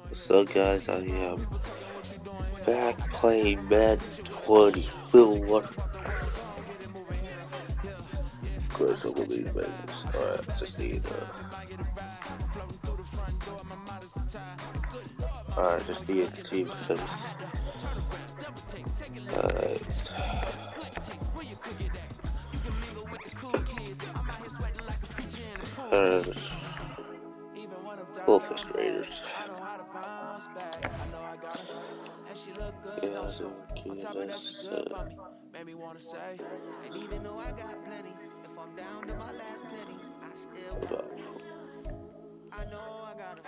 What's up, guys? I am back playing Madden 21. Of course, I'm gonna be the Bengals. Alright, just need alright, just need the team to finish. Alright. Wolfish Raiders. Made me wanna say, and even though I got plenty, if I'm down to my last penny, I still got I know I got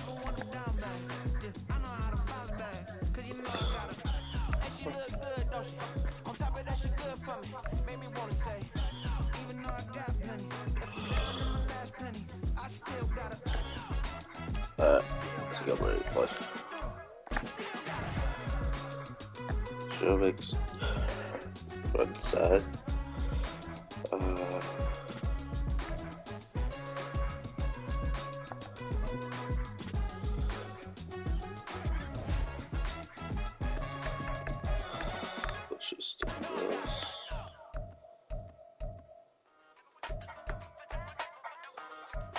even want the down back. Yeah, I know how to bounce back, cause you know I got it. And she look good, don't she? On top of that, she good for me. Made me wanna say, even though I got plenty, if I'm down to my last penny, I still got it. Let's get ready to play. Sure makes one side. Let's just do this.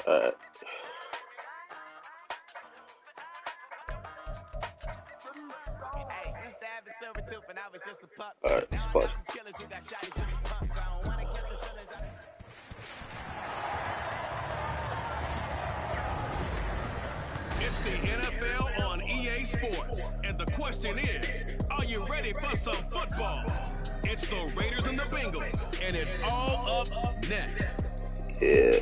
Alright. Alright, let's play. It's the NFL on EA Sports, and the question is, are you ready for some football? It's the Raiders and the Bengals, and it's all up next. Yeah.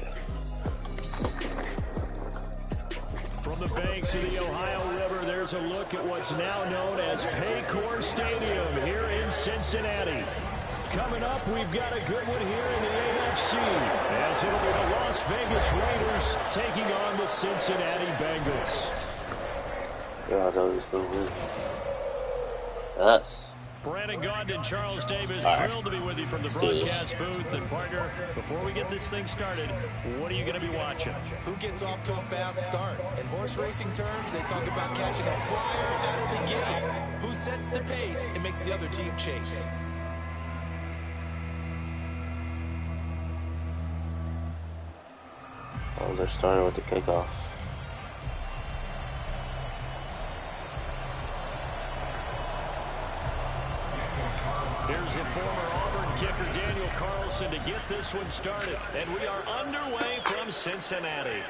From the banks of the Ohio River, there's a look at what's now known as Paycor Stadium here in Cincinnati. Coming up, we've got a good one here in the AFC, as it'll be the Las Vegas Raiders taking on the Cincinnati Bengals. Yeah, I know he's going to win. Us. Brandon Gaudin and Charles Davis, thrilled to be with you from the broadcast booth. And partner, before we get this thing started, what are you going to be watching? Who gets off to a fast start? In horse racing terms, they talk about catching a flyer out of the gate. Who sets the pace and makes the other team chase? Oh, they're starting with the kickoff. Here's the former Auburn kicker Daniel Carlson to get this one started. And we are underway from Cincinnati.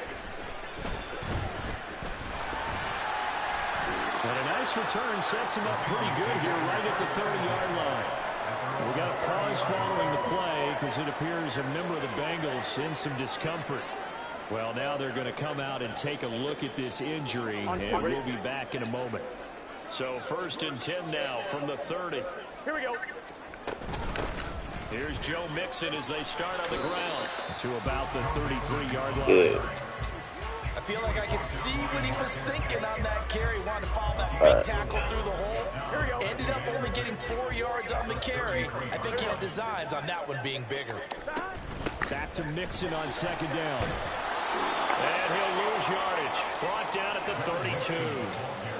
And a nice return sets him up pretty good here right at the 30-yard line. We got a pause following the play because it appears a member of the Bengals in some discomfort. Well, now they're going to come out and take a look at this injury, and we'll be back in a moment. So 1st and 10 now from the 30. Here we go. Here's Joe Mixon as they start on the ground to about the 33-yard line. Good. I feel like I could see what he was thinking on that carry. Wanted to follow that big tackle through the hole. Here we go. Ended up only getting 4 yards on the carry. I think he had designs on that one being bigger. Back to Mixon on 2nd down. And he'll lose yardage. Brought down at the 32.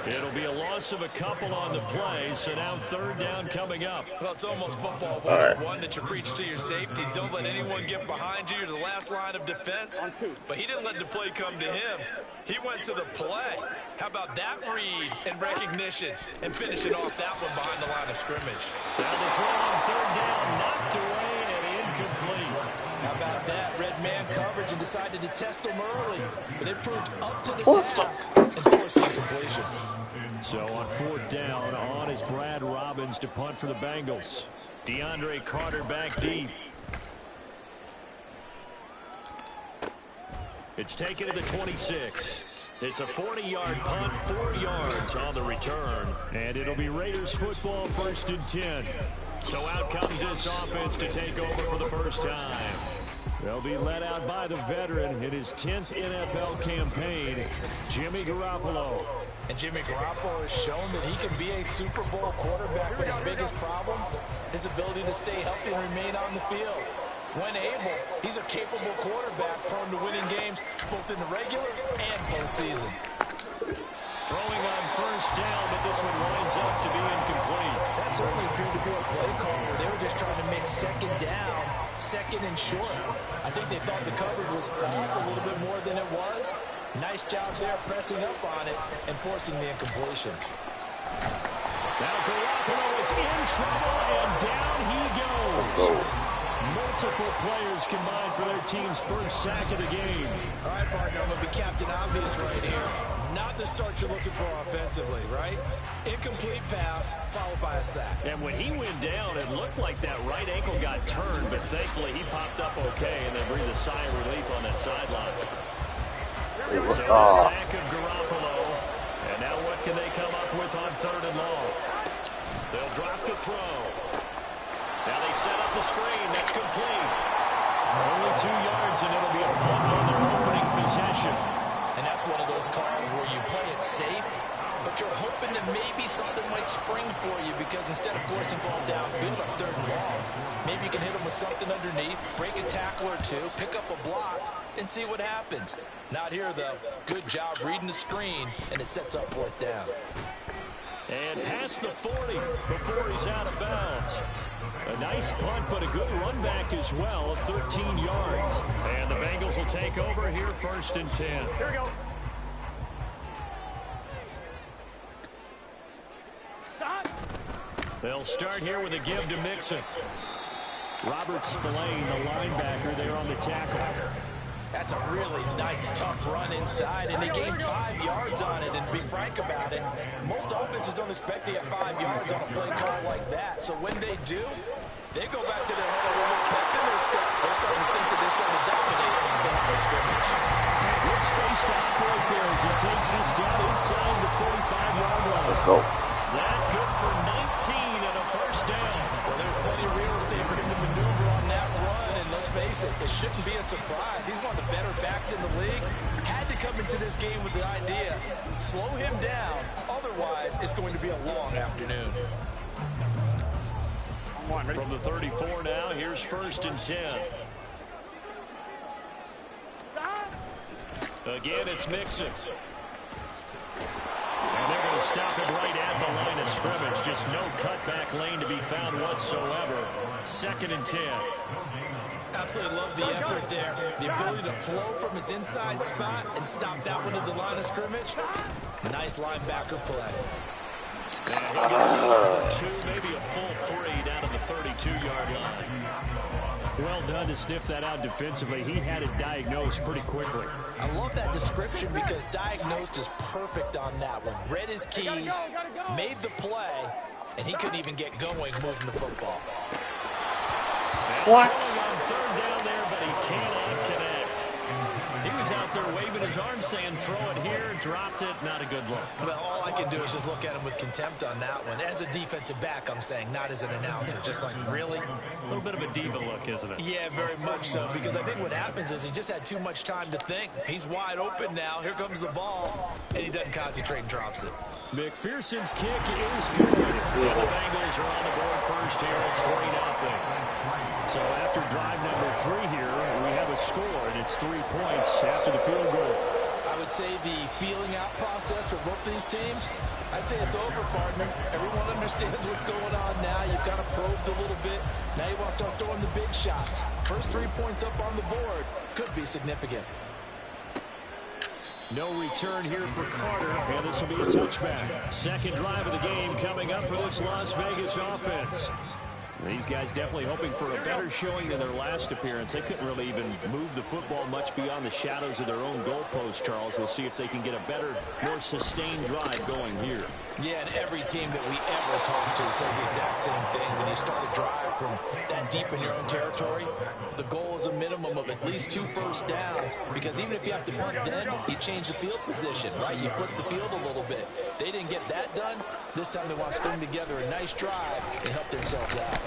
It'll be a loss of a couple on the play, so now 3rd down coming up. Well, it's almost football 101 that you preach to your safeties. Don't let anyone get behind you to the last line of defense. But he didn't let the play come to him. He went to the play. How about that read and recognition and finishing off that one behind the line of scrimmage? Now the throw on 3rd down, knocked away and incomplete. How about that? Red man coverage and decided to test him early. But it proved up to the task and forced incompletion. So on 4th down, on is Brad Robbins to punt for the Bengals. DeAndre Carter back deep. It's taken to the 26. It's a 40-yard punt, 4 yards on the return. And it'll be Raiders football 1st and 10. So out comes this offense to take over for the first time. They'll be led out by the veteran in his 10th NFL campaign, Jimmy Garoppolo. And Jimmy Garoppolo has shown that he can be a Super Bowl quarterback, but his biggest problem, his ability to stay healthy and remain on the field. When able, he's a capable quarterback prone to winning games both in the regular and postseason. Throwing on first down, but this one winds up to be incomplete. That certainly appeared to be a play call where they were just trying to make second down, second and short. I think they thought the coverage was off a little bit more than it was. Nice job there pressing up on it and forcing the incompletion. Now Garoppolo is in trouble, and down he goes. Multiple players combined for their team's first sack of the game. All right, partner, I'm going to be Captain Obvious right here. Not the start you're looking for offensively, right? Incomplete pass, followed by a sack. And when he went down, it looked like that right ankle got turned, but thankfully he popped up okay, and they breathed a sigh of relief on that sideline. So the sack of Garoppolo, and now what can they come up with on 3rd and long? They'll drop the throw. Now they set up the screen. That's complete. Only 2 yards, and it'll be a punt on their opening possession. And that's one of those calls where you play it safe, but you're hoping that maybe something might spring for you, because instead of forcing ball downfield on 3rd and long, maybe you can hit them with something underneath, break a tackle or two, pick up a block, and see what happens. Not here, though. Good job reading the screen, and it sets up 4th down. And past the 40 before he's out of bounds. A nice punt, but a good run back as well, 13 yards. And the Bengals will take over here, 1st and 10. Here we go. They'll start here with a give to Mixon. Robert Spillane, the linebacker, there on the tackle. That's a really nice, tough run inside, and they gained 5 yards on it. And to be frank about it, most offenses don't expect to get 5 yards on a play call like that. So when they do, they go back to their huddle with a pep in their steps. They're starting to think that they're starting to dominate the line of scrimmage. Good space to operate there as he takes this down inside the 45-yard line. Let's go. That good for 19 and a 1st down. Well, there's plenty of real estate for him to maneuver on that run, and let's face it, it shouldn't be a surprise. He's one of the better backs in the league. Had to come into this game with the idea, slow him down, otherwise it's going to be a long afternoon. From the 34 now, here's 1st and 10. Again, it's Mixon. And they're going to stop it right at the line of scrimmage. Just no cutback lane to be found whatsoever. 2nd and 10. Absolutely love the effort there. The ability to flow from his inside spot and stop that one at the line of scrimmage. Nice linebacker play. And he'll get 2, maybe a full 3 down to the 32-yard line. Well done to sniff that out defensively. He had it diagnosed pretty quickly. I love that description because diagnosed is perfect on that one. Read his keys, made the play, and he couldn't even get going moving the football. What? On 3rd down there, but he cannot connect. He was out there waving his arm saying, throw it here, dropped it, not a good look. Well, all I can do is just look at him with contempt on that one. As a defensive back, I'm saying, not as an announcer. Just like, really? A little bit of a diva look, isn't it? Yeah, very much so, because I think what happens is he just had too much time to think. He's wide open now. Here comes the ball, and he doesn't concentrate and drops it. McPherson's kick is good. The Bengals are on the board first here. It's 3-0. So after drive number 3 here, we have a score, and it's 3 points after the field goal. I would say the feeling out process for both these teams, I'd say it's over, partner. Everyone understands what's going on now. You've kind of probed a little bit. Now you want to start throwing the big shots. First 3 points up on the board could be significant. No return here for Carter, and this will be a touchback. Second drive of the game coming up for this Las Vegas offense. These guys definitely hoping for a better showing than their last appearance. They couldn't really even move the football much beyond the shadows of their own goalpost, Charles. We'll see if they can get a better, more sustained drive going here. Yeah, and every team that we ever talk to says the exact same thing. When you start a drive from that deep in your own territory, the goal is a minimum of at least 2 first downs, because even if you have to punt then, you change the field position, right? You flip the field a little bit. They didn't get that done. This time they want to string together a nice drive and help themselves out.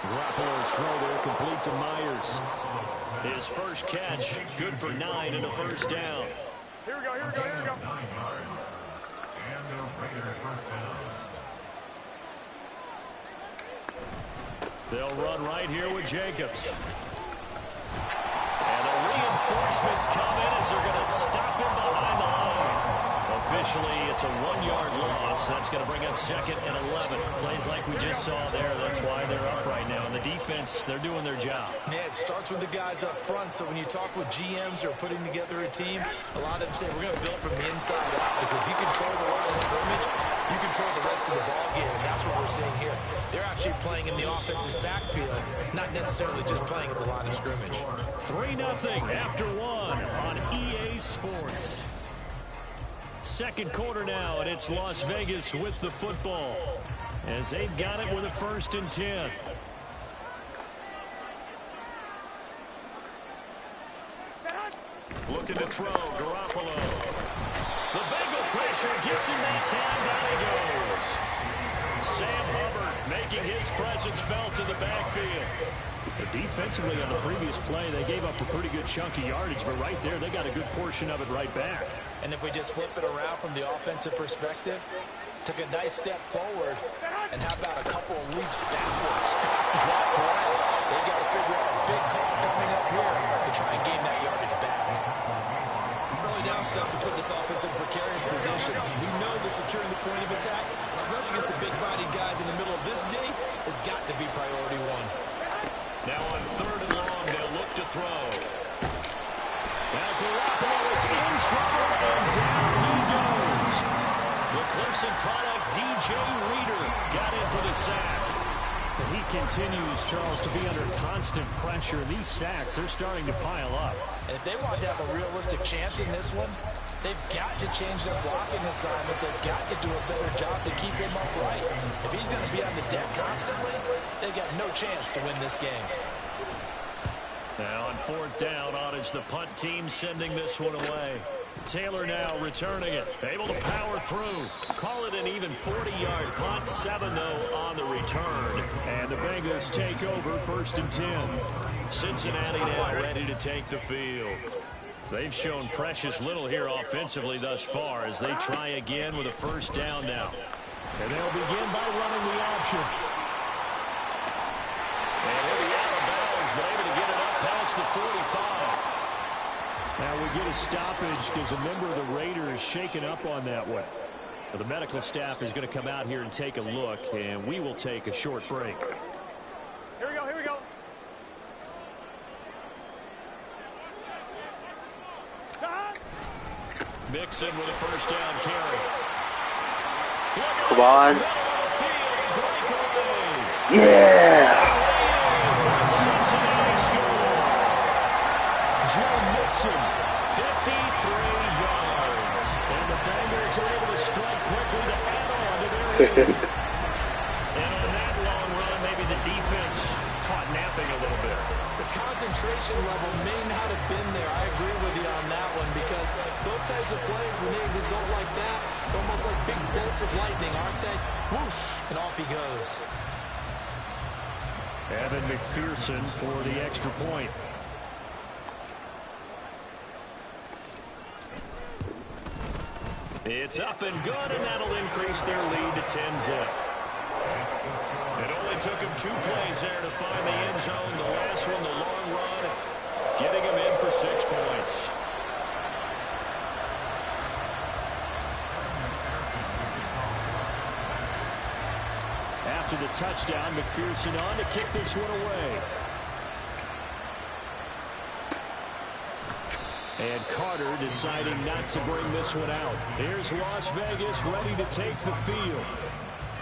Garoppolo's throw there complete to Myers. His first catch, good for 9 and a first down. Here we go, here we go, here we go. They'll run right here with Jacobs. And the reinforcements come in as they're going to stop him behind the line. Officially, it's a 1-yard loss. That's going to bring up 2nd and 11. Plays like we just saw there. That's why they're up right now. And the defense, they're doing their job. Yeah, it starts with the guys up front. So when you talk with GMs who are putting together a team, a lot of them say, we're going to build from the inside out. Because if you control the line of scrimmage, you control the rest of the ball game. And that's what we're seeing here. They're actually playing in the offense's backfield, not necessarily just playing at the line of scrimmage. 3-0 after 1 on EA Sports. Second quarter now, and it's Las Vegas with the football as they've got it with a 1st and 10. Looking to throw, Garoppolo. The Bengal pressure gets him that time. Down he goes. Sam Hubbard making his presence felt in the backfield. Defensively on the previous play, they gave up a pretty good chunk of yardage, but right there, they got a good portion of it right back. And if we just flip it around from the offensive perspective, took a nice step forward, and how about a couple of leaps backwards? That play, they've got to figure out a big call coming up here to try and gain that yardage back. Early down stuff to put this offense in precarious position. We know that securing the point of attack, especially against the big-bodied guys in the middle of this day, has got to be priority one. Now on 3rd and long, they'll look to throw. Now Garoppolo is in trouble, and down he goes. The Clemson product, DJ Reader, got in for the sack. And he continues, Charles, to be under constant pressure. These sacks, they're starting to pile up. And if they want to have a realistic chance in this one, they've got to change their blocking assignments. They've got to do a better job to keep him upright. If he's going to be on the deck constantly, they've got no chance to win this game. Now on 4th down, on is the punt team sending this one away. Taylor now returning it, able to power through. Call it an even 40-yard punt, 7 though on the return. And the Bengals take over 1st and 10. Cincinnati now ready to take the field. They've shown precious little here offensively thus far as they try again with a 1st down now. And they'll begin by running the option. And he'll be out of bounds, but able to get it up past the 45. Now we get a stoppage because a member of the Raiders shaken up on that one. Well, the medical staff is going to come out here and take a look, and we will take a short break. Here we go, here we go. Mixon with a 1st down carry. Come on. Yeah. Cincinnati score. Joe Mixon, 53 yards. And the Bengals are able to strike quickly to add on to their lead. And on that long run, maybe the defense caught napping a little bit. The concentration level may not have been there. I agree with you on that one because those types of plays, when they result like that, almost like big bolts of lightning, aren't they? Whoosh, and off he goes. Evan McPherson for the extra point. It's up and good, and that'll increase their lead to 10-zip. It only took him 2 plays there to find the end zone. The last one, the long run, getting him in for 6 points. After the touchdown, McPherson on to kick this one away. And Carter deciding not to bring this one out. Here's Las Vegas ready to take the field.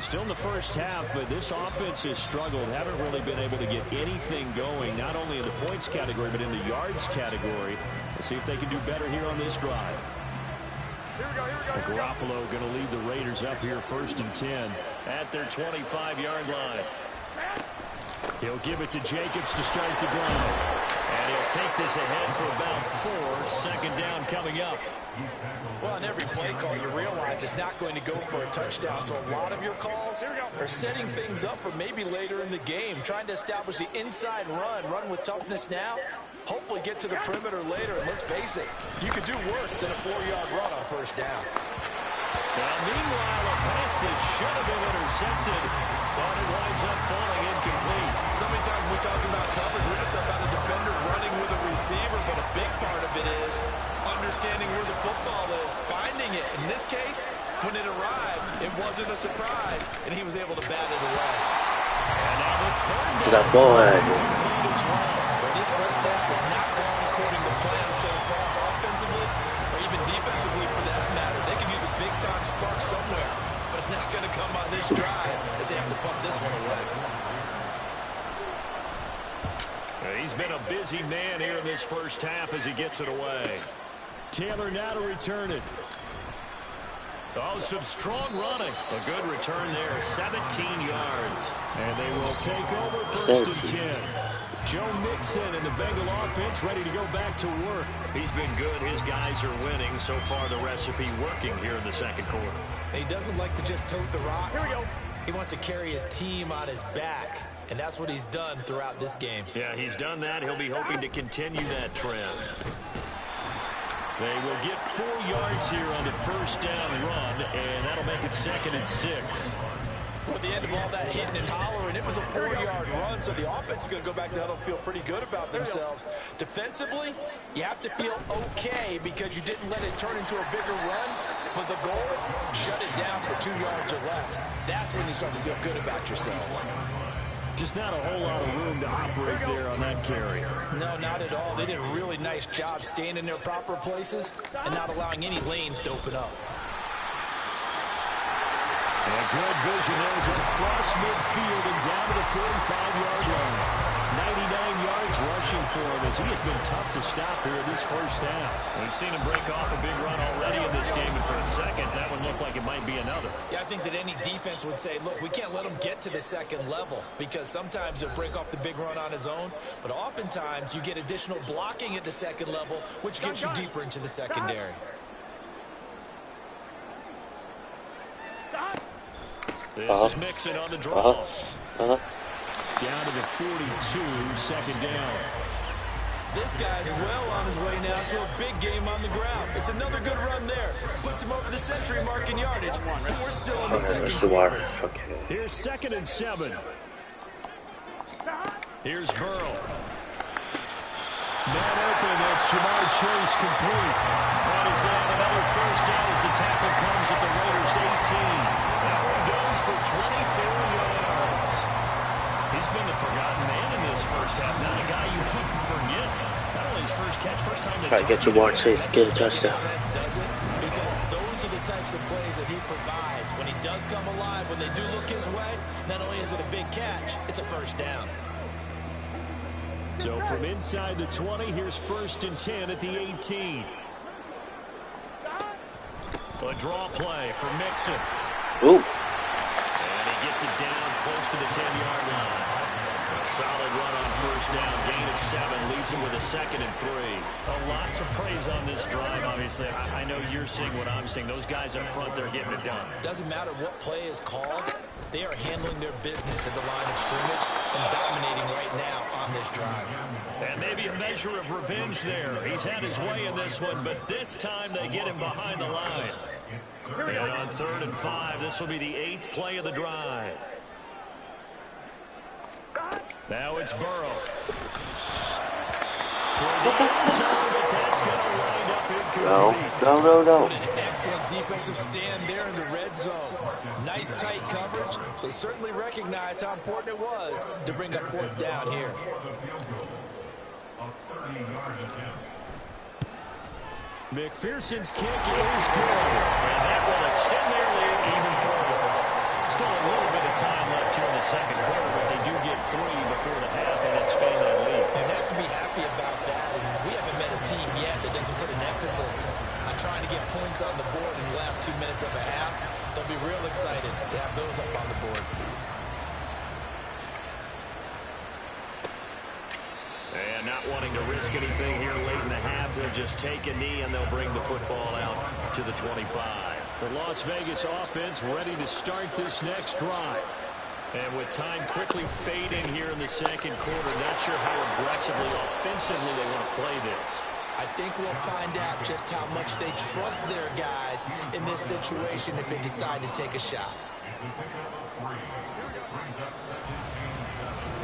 Still in the first half, but this offense has struggled. Haven't really been able to get anything going, not only in the points category, but in the yards category. We'll see if they can do better here on this drive. Here we go, here we go, here we go. Garoppolo going to lead the Raiders up here 1st and 10 at their 25-yard line. He'll give it to Jacobs to start the drive. And he'll take this ahead for about 4. 2nd down coming up. Well, on every play call, you realize it's not going to go for a touchdown. So a lot of your calls are setting things up for maybe later in the game, trying to establish the inside run with toughness now. Hopefully get to the perimeter later. And let's face it, you could do worse than a 4-yard run on 1st down. Now, meanwhile, a pass that should have been intercepted But it winds up falling incomplete. So many times we talk about coverage, we're just about a defender running with a receiver, but a big part of it is understanding where the football is, finding it. In this case, when it arrived, it wasn't a surprise, and he was able to bat it away. And now the third To that boy. Well, this first half has not gone according to plan so far, offensively or even defensively for that matter. They could use a big-time spark somewhere, but it's not going to come on this drive as they have to pump this one away. He's been a busy man here in this first half as he gets it away. Taylor now to return it. Oh, some strong running. A good return there, 17 yards. And they will take over first and 10. Joe Mixon and the Bengal offense ready to go back to work. He's been good. His guys are winning. So far, the recipe working here in the second quarter. He doesn't like to just tote the rock. Here we go. He wants to carry his team on his back, and that's what he's done throughout this game. Yeah, he's done that. He'll be hoping to continue that trend. They will get 4 yards here on the first down run, and that'll make it 2nd and 6. Well, at the end of all that hitting and hollering, it was a 4-yard run, so the offense is going to go back to huddle, feel pretty good about themselves. Defensively, you have to feel okay because you didn't let it turn into a bigger run, but the goal, shut it down for 2 yards or less. That's when you start to feel good about yourselves. Just not a whole lot of room to operate there on that carry. No, not at all. They did a really nice job staying in their proper places and not allowing any lanes to open up. And good vision there as it's across midfield and down to the 45-yard line. 99 yards rushing for him as he has been tough to stop here in this first half. We've seen him break off a big run already in this game, and for a second, that one looked like it might be another. Yeah, I think that any defense would say, look, we can't let him get to the second level because sometimes he'll break off the big run on his own, but oftentimes you get additional blocking at the second level, which gets you deeper into the secondary. This is Mixon on the draw. Down to the 42, second down. This guy's well on his way now to a big game on the ground. It's another good run there. Puts him over the century mark in yardage. And we're still in the second quarter. Okay. Here's 2nd and 7. Here's Burrow. Man open, that's Jamar Chase complete. And he's got another first down as the tackle comes at the Raiders' 18. That one goes for 24 yards. He's been the forgotten man in this first half. Not a guy you can forget. Not only his first catch, first time. Try to get Jamar Chase to get a touchdown. Sense, does it? Because those are the types of plays that he provides. When he does come alive, when they do look his way, not only is it a big catch, it's a first down. So from inside the 20, here's 1st and 10 at the 18. A draw play for Mixon. Ooh. And he gets it down close to the 10-yard line. A solid run on first down. Gain of 7 leaves him with a 2nd and 3. A lot to praise on this drive, obviously. I know you're seeing what I'm seeing. Those guys up front, they're getting it done. Doesn't matter what play is called. They are handling their business at the line of scrimmage and dominating right now on this drive. And maybe a measure of revenge there. He's had his way in this one, but this time they get him behind the line. And on 3rd and 5, this will be the 8th play of the drive. Now it's Burrow. That's going to wind up incomplete. No. What an excellent defensive stand there in the red zone. Nice tight coverage. They certainly recognized how important it was to bring up 4th down here. McPherson's kick is good. And that will extend their lead even further. Still a little bit of time left here in the second quarter, but they do get 3 before the half and expand that lead. And they have to be happy about that. And we haven't met a team yet that doesn't put an emphasis on trying to get points on the board in the last 2 minutes of a half. They'll be real excited to have those up on the board. And not wanting to risk anything here late in the half, they'll just take a knee and they'll bring the football out to the 25. The Las Vegas offense ready to start this next drive. And with time quickly fading here in the second quarter, not sure how aggressively, offensively they want to play this. I think we'll find out just how much they trust their guys in this situation if they decide to take a shot.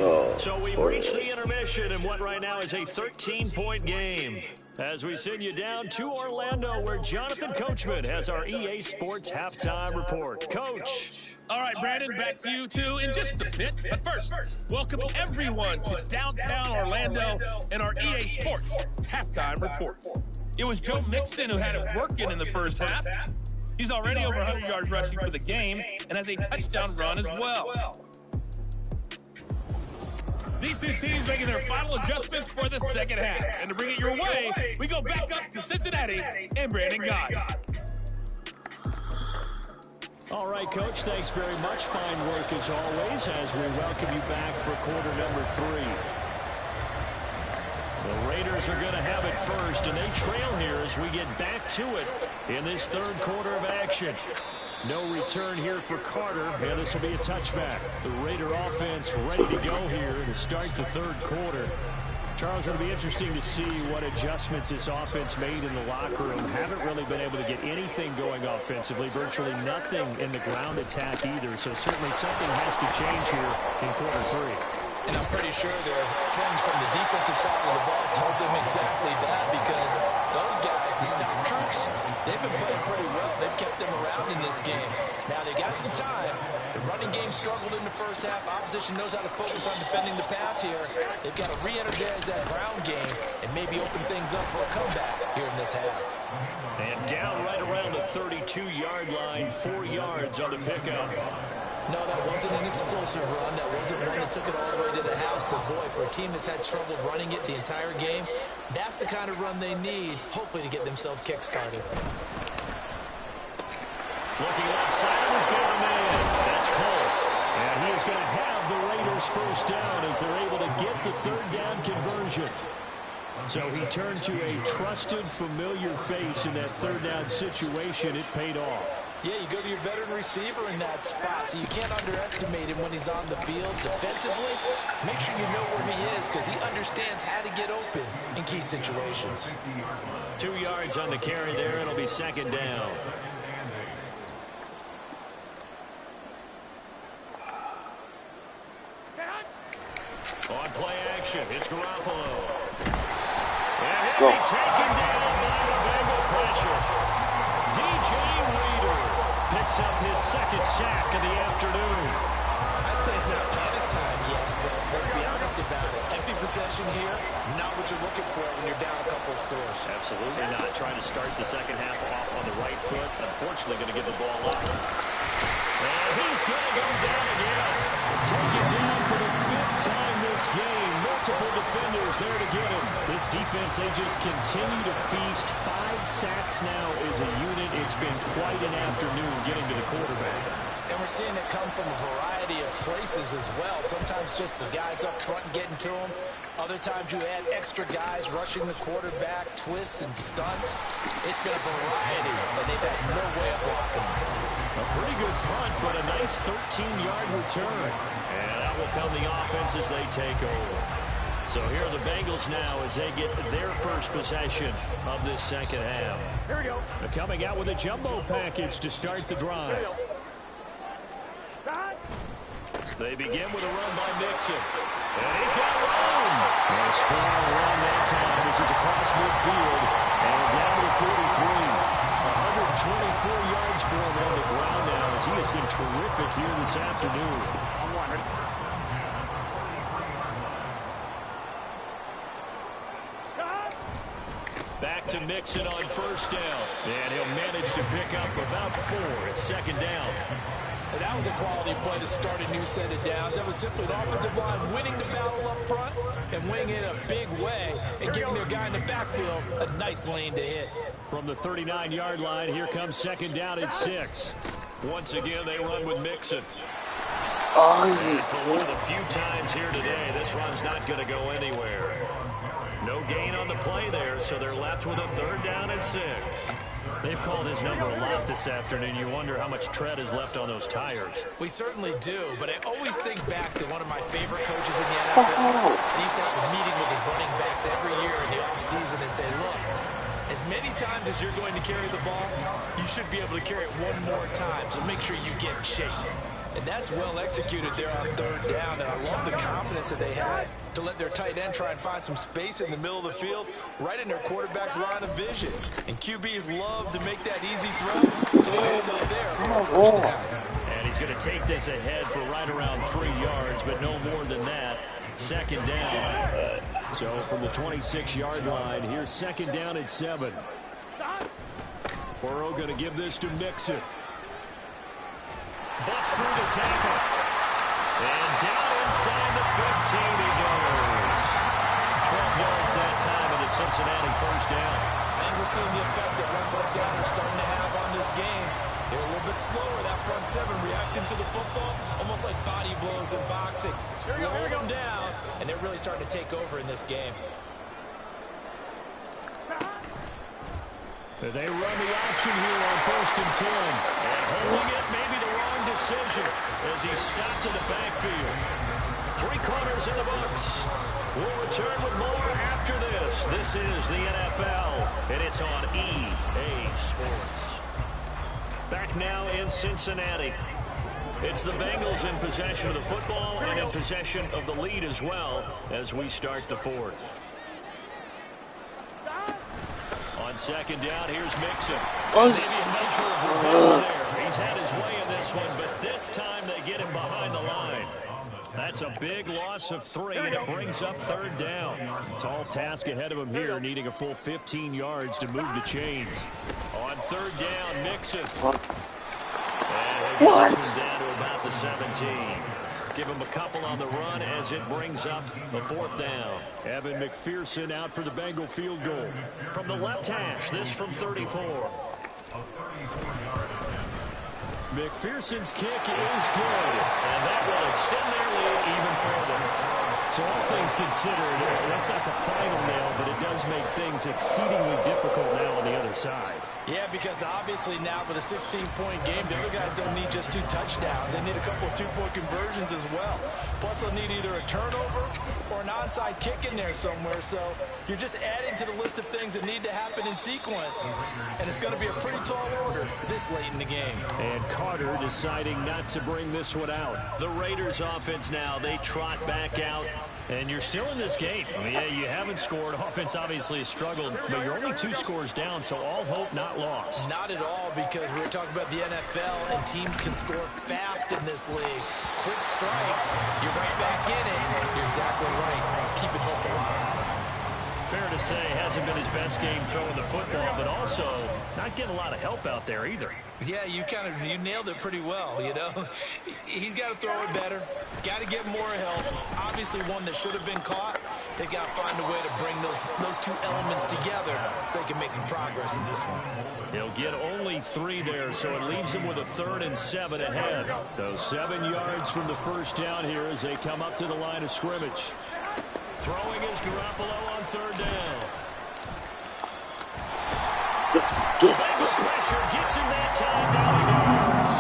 Oh, So we've reached the intermission in what right now is a 13-point game. As we send you down to Orlando, where Jonathan Coachman has our EA Sports halftime report. Coach. All right, Brandon, back to you two in just a bit. But first, welcome everyone to downtown Orlando and our EA Sports halftime report. It was Joe Mixon who had it working in the first half. He's already over 100 yards rushing for the game and has a touchdown run as well. These two teams making their final adjustments for the second half. And to bring it your way, we go back up to Cincinnati and Brandon Gott. All right, Coach, thanks very much. Fine work as always as we welcome you back for quarter number 3. The Raiders are going to have it first, and they trail here as we get back to it in this third quarter of action. No return here for Carter, and this will be a touchback. The Raider offense ready to go here to start the third quarter. Charles, it'll be interesting to see what adjustments this offense made in the locker room. Haven't really been able to get anything going offensively, virtually nothing in the ground attack either, so certainly something has to change here in quarter 3. And I'm pretty sure their friends from the defensive side of the ball told them exactly that, because those guys, the stop troops, they've been playing pretty well. They've kept them around in this game. Now, they got some time. The running game struggled in the first half. Opposition knows how to focus on defending the pass here. They've got to re-energize that ground game and maybe open things up for a comeback here in this half. And down right around the 32-yard line, 4 yards on the pickup. No, that wasn't an explosive run. That wasn't one that took it all the way to the house. But, boy, for a team that's had trouble running it the entire game, that's the kind of run they need, hopefully, to get themselves kick-started. Looking left side, he's got a man. That's Cole. And he is going to have the Raiders first down as they're able to get the third down conversion. So he turned to a trusted, familiar face in that third down situation. It paid off. Yeah, you go to your veteran receiver in that spot, so you can't underestimate him when he's on the field. Defensively, make sure you know where he is, because he understands how to get open in key situations. 2 yards on the carry there. It'll be second down. On play action, it's Garoppolo. And he'll be taken down by the Bengal pressure. DJ Reader picks up his second sack of the afternoon. I'd say it's not panic time yet, but let's be honest about it. Empty possession here, not what you're looking for when you're down a couple of scores. Absolutely not. Trying to start the second half off on the right foot. Unfortunately, going to give the ball up. And he's going to go down again. Taken down for the 5th time this game. Multiple defenders there to get him. This defense, they just continue to feast. 5 sacks now as a unit. It's been quite an afternoon getting to the quarterback. And we're seeing it come from a variety of places as well. Sometimes just the guys up front getting to him. Other times you add extra guys rushing the quarterback, twists and stunts. It's been a variety, and they've had no way of blocking him. A pretty good punt, but a nice 13-yard return. And out will come the offense as they take over. So here are the Bengals now as they get their first possession of this second half. Here we go. They're coming out with a jumbo package to start the drive. They begin with a run by Mixon. And he's got room. And a strong run that time as he's across midfield. And down to 43. 124 yards for him on the ground now as he has been terrific here this afternoon. I'm wondering. Back to Mixon on first down. And he'll manage to pick up about 4. It's second down. And that was a quality play to start a new set of downs. That was simply an offensive line winning the battle up front and winning it in a big way and giving their guy in the backfield a nice lane to hit. From the 39-yard line, here comes second down at 6. Once again, they run with Mixon. And for one of the few times here today, this run's not going to go anywhere. No gain on the play there, so they're left with a third down and 6. They've called his number a lot this afternoon. You wonder how much tread is left on those tires. We certainly do, but I always think back to one of my favorite coaches in the NFL. He used to have a meeting with his running backs every year in the offseason and say, look, as many times as you're going to carry the ball, you should be able to carry it one more time, so make sure you get in shape. And that's well executed there on third down. And I love the confidence that they had to let their tight end try and find some space in the middle of the field, right in their quarterback's line of vision. And QBs love to make that easy throw. So he ends up there for a first down. And he's going to take this ahead for right around 3 yards, but no more than that. Second down. So from the 26-yard line, here's second down at 7. Burrow going to give this to Mixon. Bust through the tackle. And down inside the 15 he goes. 12 yards that time of the Cincinnati first down. And we're seeing the effect that runs like that are starting to have on this game. They're a little bit slower, that front seven, reacting to the football, almost like body blows in boxing. Slow them down, and they're really starting to take over in this game. They run the option here on 1st and 10. And holding it, maybe the wrong decision as he stopped in the backfield. 3 quarters in the books. We'll return with more after this. This is the NFL, and it's on EA Sports. Back now in Cincinnati. It's the Bengals in possession of the football and in possession of the lead as well as we start the 4th. On second down, here's Mixon. Maybe a measure of revenge there. He's had his way in this one, but this time they get him behind the line. That's a big loss of 3, and it brings up third down. Tall task ahead of him here, needing a full 15 yards to move the chains. On third down, Mixon. And they get him down to about the 17. Give him a couple on the run as it brings up the 4th down. Evan McPherson out for the Bengal field goal. From the left hash, this from 34. McPherson's kick is good, and that will extend their lead even further. So all things considered, that's not the final nail, but it does make things exceedingly difficult now on the other side. Yeah, because obviously now with a 16-point game, the other guys don't need just 2 touchdowns. They need a couple of 2-point conversions as well. Plus, they'll need either a turnover or an onside kick in there somewhere. So you're just adding to the list of things that need to happen in sequence. And it's going to be a pretty tall order this late in the game. And Carter deciding not to bring this one out. The Raiders offense now, they trot back out. And you're still in this game. Yeah, you haven't scored. Offense obviously has struggled, but you're only 2 scores down, so all hope not lost. Not at all, because we're talking about the NFL, and teams can score fast in this league. Quick strikes, you're right back in it. You're exactly right. Keeping hope alive. Fair to say, hasn't been his best game throwing the football, but also not getting a lot of help out there either. Yeah, you nailed it pretty well, you know. He's got to throw it better. Got to get more help. Obviously one that should have been caught. They got to find a way to bring those 2 elements together so they can make some progress in this one. He'll get only 3 there, so it leaves him with a 3rd and 7 ahead. So 7 yards from the first down here as they come up to the line of scrimmage. Throwing is Garoppolo on 3rd down. Bengals pressure gets him that time. Down he goes.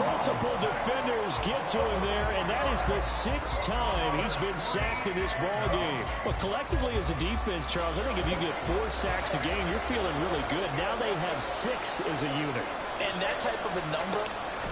Multiple defenders get to him there, and that is the 6th time he's been sacked in this ball game. But collectively as a defense, Charles, I think if you get 4 sacks a game, you're feeling really good. Now they have 6 as a unit. And that type of a number,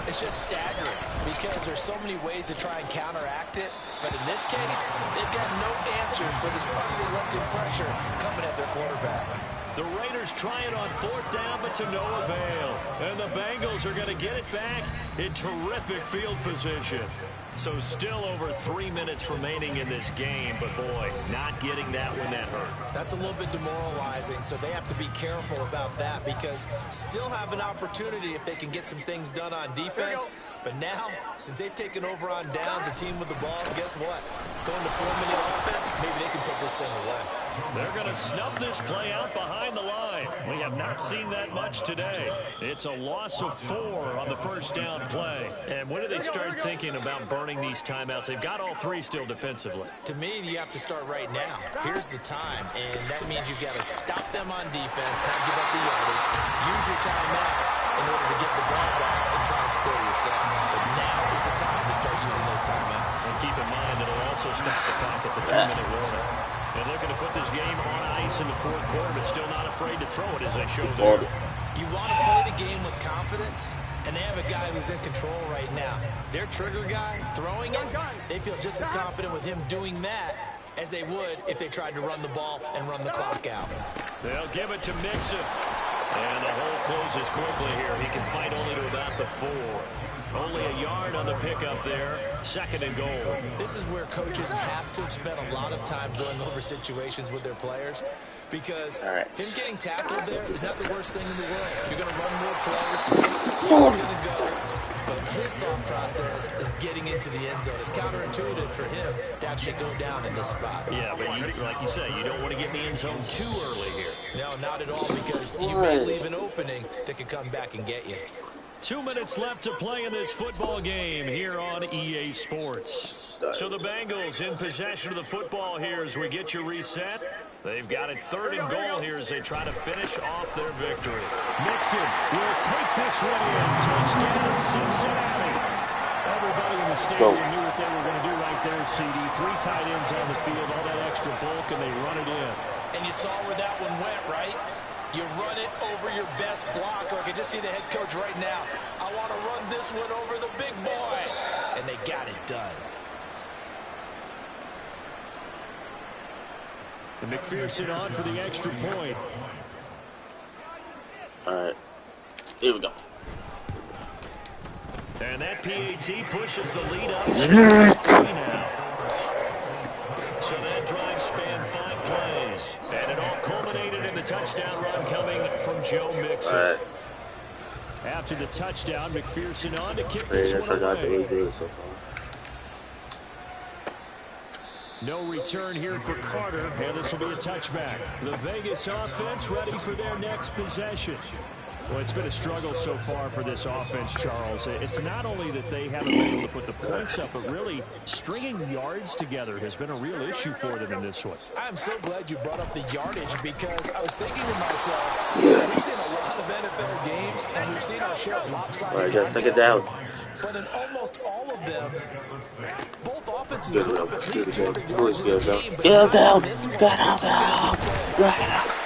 it's just staggering because there's so many ways to try and counteract it. But in this case, they've got no answers for this unrelenting pressure coming at their quarterback. The Raiders try it on 4th down, but to no avail. And the Bengals are going to get it back in terrific field position. So still over 3 minutes remaining in this game, but boy, not getting that one that hurt. That's a little bit demoralizing, so they have to be careful about that because still have an opportunity if they can get some things done on defense. But now, since they've taken over on downs, a team with the ball, guess what? Going to 4-minute offense, maybe they can put this thing away. They're going to snub this play out behind the line. We have not seen that much today. It's a loss of 4 on the first down play. And when do they start thinking about burning these timeouts? They've got all 3 still defensively. To me, you have to start right now. Here's the time, and that means you've got to stop them on defense, not give up the yardage. Use your timeouts in order to get the ball back and try and score yourself. But now is the time to start using those timeouts. And keep in mind that it'll also stop the clock at the 2-minute warning. And looking to put this game on ice in the 4th quarter, but still not afraid to throw it as they show there. You want to play the game with confidence, and they have a guy who's in control right now. Their trigger guy, throwing it, they feel just as confident with him doing that as they would if they tried to run the ball and run the clock out. They'll give it to Mixon. And the hole closes quickly here. He can fight only to about the 4. Only a yard on the pickup there. 2nd and goal. This is where coaches have to spend a lot of time going over situations with their players, because him getting tackled there is not the worst thing in the world. You're going to run more plays. He's going to go. But his thought process is getting into the end zone. It's counterintuitive for him to actually go down in this spot. Yeah, but like you say, you don't want to get in the end zone too early here. No, not at all, because you may leave an opening that could come back and get you. 2 minutes left to play in this football game here on EA Sports. So the Bengals in possession of the football here as we get you reset. They've got it 3rd and goal here as they try to finish off their victory. Mixon will take this one in. Touchdown, Cincinnati. Everybody in the stadium knew what they were going to do right there, CD. 3 tight ends on the field, all that extra bulk, and they run it in. And you saw where that one went, right? You run it over your best blocker. I can just see the head coach right now. I want to run this one over the big boy. And they got it done. And McPherson on for the extra point. Alright. Here we go. And that PAT pushes the lead up to 2-3 now. So that drive spanned 5 plays. And it all culminated in the touchdown run coming from Joe Mixon. Right. After the touchdown, McPherson on to kick this one away. No return here for Carter, and this will be a touchback. The Vegas offense ready for their next possession. Well, it's been a struggle so far for this offense, Charles. It's not only that they haven't been able to put the points up, but really stringing yards together has been a real issue for them in this one. I'm so glad you brought up the yardage, because I was thinking to myself, we've seen a lot of NFL games, and we've seen our share of lopsided Alright, just take it down. But in almost all of them, both offenses put up at least 200 Get yards in the game. him down. Get him down.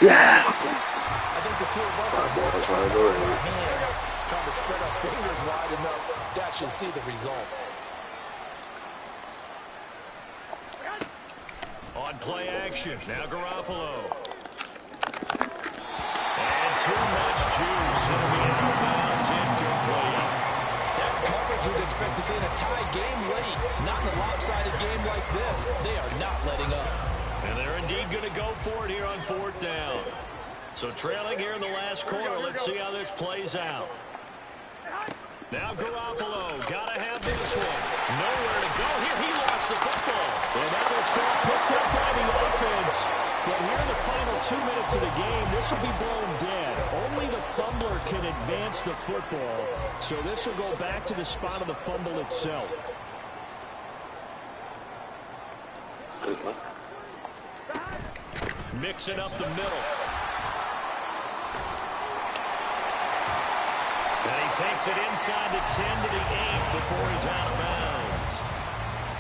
Yeah. I think the two of us are both trying to spread our fingers wide enough to actually see the result. On play action, now Garoppolo. And too much juice. It'll be out of bounds, incomplete. That's coverage you'd expect to see in a tie game late. Not in a lopsided game like this. They are not letting up. And they're indeed going to go for it here on 4th down. So trailing here in the last quarter. Let's see how this plays out. Now Garoppolo, got to have this one. Nowhere to go here. He lost the football. And that was picked up by the offense. But here in the final 2 minutes of the game, this will be blown dead. Only the fumbler can advance the football. So this will go back to the spot of the fumble itself. Mixing up the middle. And he takes it inside the 10 to the 8 before he's out of bounds.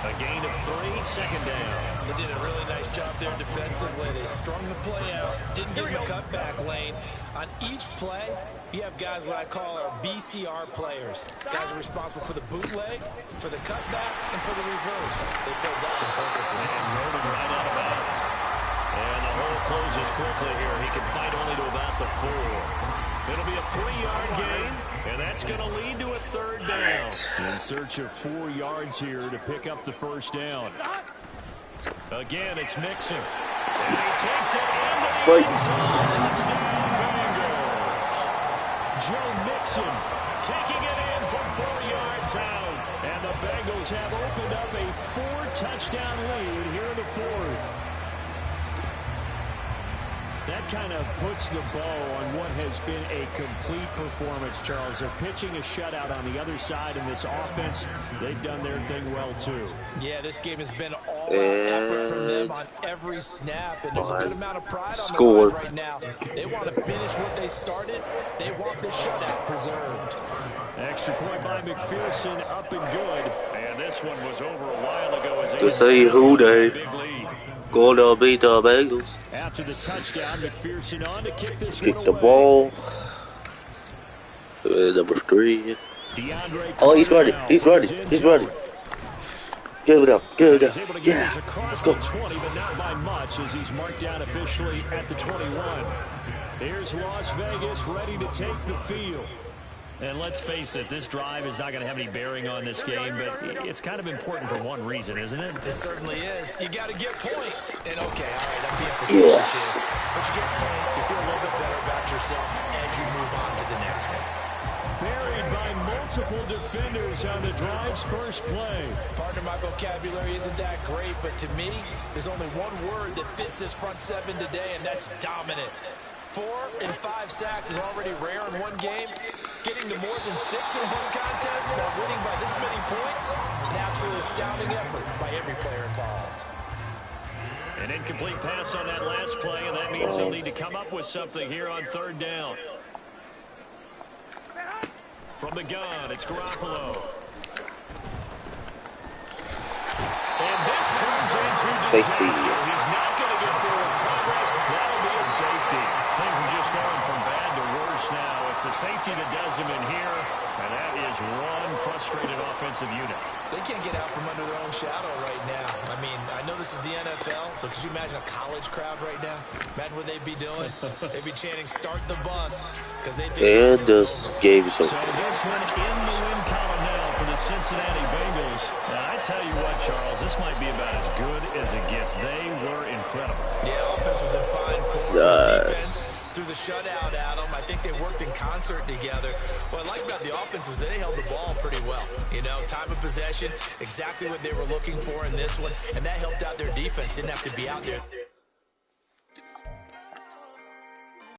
A gain of 3, 2nd down. They did a really nice job there defensively. They strung the play out, didn't give him a cutback lane. On each play, you have guys what I call our BCR players. Guys are responsible for the bootleg, for the cutback, and for the reverse. They played that one perfectly. And loaded right out of bounds. And the hole closes quickly here. He can fight only to about the 4. It'll be a 3-yard gain, and that's going to lead to a 3rd down. In search of 4 yards here to pick up the 1st down. Again, it's Mixon. And he takes it into the end zone. Touchdown, Bengals. Joe Mixon taking it in from 4 yards out. And the Bengals have opened up a 4-touchdown lead here in the 4th. That kind of puts the bow on what has been a complete performance, Charles. They're pitching a shutout on the other side, and this offense, they've done their thing well, too. Yeah, this game has been all-out effort from them on every snap, and there's a good amount of pride on the line right now. They want to finish what they started. They want the shutout preserved. Extra point by McPherson, up and good. And this one was over a while ago as to see who they gonna beat the Bengals. After the touchdown, McPherson on to kick this Kick one the away. ball. Number 3. DeAndre Oh, he's Carter running. now He's from running. his end He's zone. running. Give it up. Give it He's able to up. get Yeah. this across Let's the go. 20, but not by much as he's marked down officially at the 21. Here's Las Vegas ready to take the field. And let's face it, this drive is not going to have any bearing on this game, but it's kind of important for one reason, isn't it? It certainly is. You got to get points. And, okay, all right, I'm being facetious here. But you get points, you feel a little bit better about yourself as you move on to the next one. Buried by multiple defenders on the drive's first play. Partner, my vocabulary isn't that great, but to me, there's only one word that fits this front seven today, and that's dominant. 4 and 5 sacks is already rare in one game. Getting to more than 6 in one contest while winning by this many points, an absolutely astounding effort by every player involved. An incomplete pass on that last play, and that means they'll need to come up with something here on third down. From the gun, it's Garoppolo. And this turns into Safety. disaster. He's not going to get forward progress. That'll be a safety. Things are just going from bad to worse now. It's a safety that does him in here, and that is one frustrated offensive unit. They can't get out from under their own shadow right now. I mean, I know this is the NFL, but could you imagine a college crowd right now? Imagine what they'd be doing. They'd be chanting, "Start the bus," because they think And this game's So over. this one in the win column now for the Cincinnati Bengals. Now, I tell you what, Charles, this might be about as good as it gets. They were incredible. Yeah, offense was in fine form. Defense through the shutout, Adam. I think they worked in concert together. What I like about the offense was they held the ball pretty well. You know, time of possession, exactly what they were looking for in this one, and that helped out their defense. Didn't have to be out there.